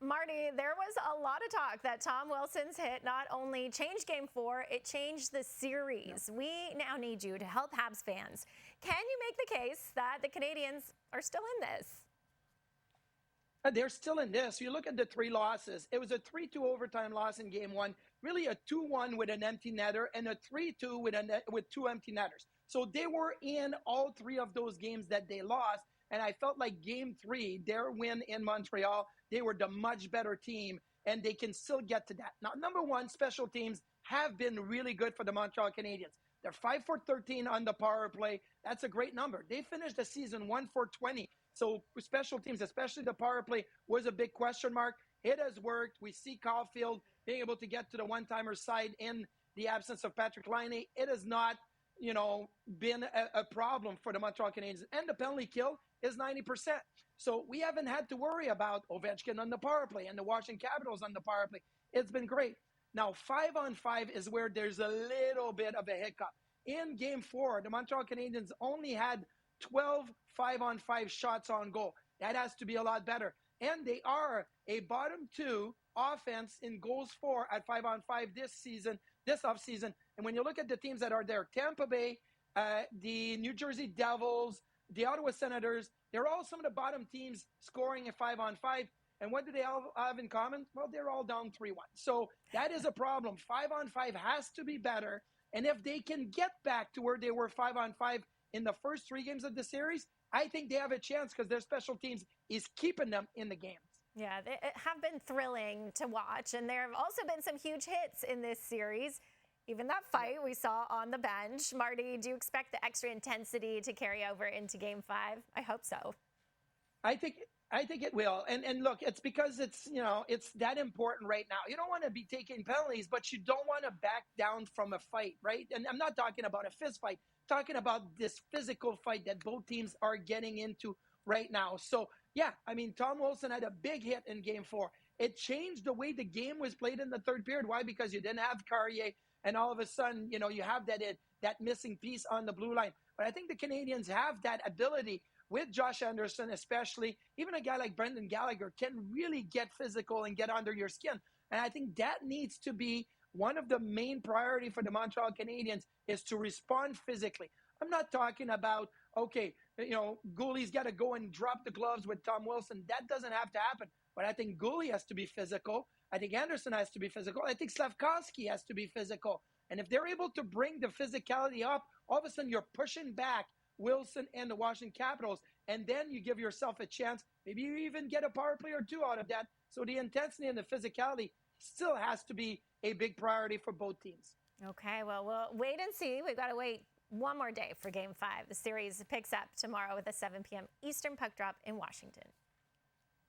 Marty, there was a lot of talk that Tom Wilson's hit not only changed Game 4, it changed the series. Yep. We now need you to help Habs fans. Can you make the case that the Canadiens are still in this? They're still in this. You look at the three losses. It was a 3-2 overtime loss in Game 1, really a 2-1 with an empty netter, and a 3-2 with two empty netters. So they were in all three of those games that they lost, and I felt like Game 3, their win in Montreal, they were the much better team, and they can still get to that. Now, number one, special teams have been really good for the Montreal Canadiens. They're 5 for 13 on the power play. That's a great number. They finished the season 1 for 20. So special teams, especially the power play, was a big question mark. It has worked. We see Caulfield being able to get to the one-timer side in the absence of Patrick Laine. It has not, been a problem for the Montreal Canadiens. And the penalty kill is 90%. So we haven't had to worry about Ovechkin on the power play and the Washington Capitals on the power play. It's been great. Now, 5-on-5 is where there's a little bit of a hiccup. In Game 4, the Montreal Canadiens only had 12 5-on-5 shots on goal. That has to be a lot better. And they are a bottom 2 offense in goals for at 5-on-5 this offseason. And when you look at the teams that are there, Tampa Bay, the New Jersey Devils, the Ottawa Senators, they're all some of the bottom teams scoring at 5-on-5. And what do they all have in common? Well, they're all down 3-1. So that is a problem. 5-on-5 has to be better. And if they can get back to where they were 5-on-5 in the first 3 games of the series, I think they have a chance because their special teams is keeping them in the games. Yeah, they have been thrilling to watch. And there have also been some huge hits in this series. Even that fight we saw on the bench. Marty, do you expect the extra intensity to carry over into Game 5? I hope so. I think it will. And look, it's because it's that important right now. You don't want to be taking penalties, but you don't want to back down from a fight, right? And I'm not talking about a fist fight. I'm talking about this physical fight that both teams are getting into right now. So, yeah, Tom Wilson had a big hit in Game 4. It changed the way the game was played in the third period. Why? Because you didn't have Carrier, and all of a sudden, you have that missing piece on the blue line. But I think the Canadiens have that ability with Josh Anderson, especially. Even a guy like Brendan Gallagher can really get physical and get under your skin. And I think that needs to be one of the main priority for the Montreal Canadiens is to respond physically. I'm not talking about, Goolie's got to go and drop the gloves with Tom Wilson. That doesn't have to happen. But I think Goulie has to be physical. I think Anderson has to be physical. I think Slafkovsky has to be physical. And if they're able to bring the physicality up, all of a sudden you're pushing back Wilson and the Washington Capitals, and then you give yourself a chance. Maybe you even get a power play or 2 out of that. So the intensity and the physicality still has to be a big priority for both teams. Okay, well, we'll wait and see. We've got to wait one more day for Game 5. The series picks up tomorrow with a 7 p.m. Eastern puck drop in Washington.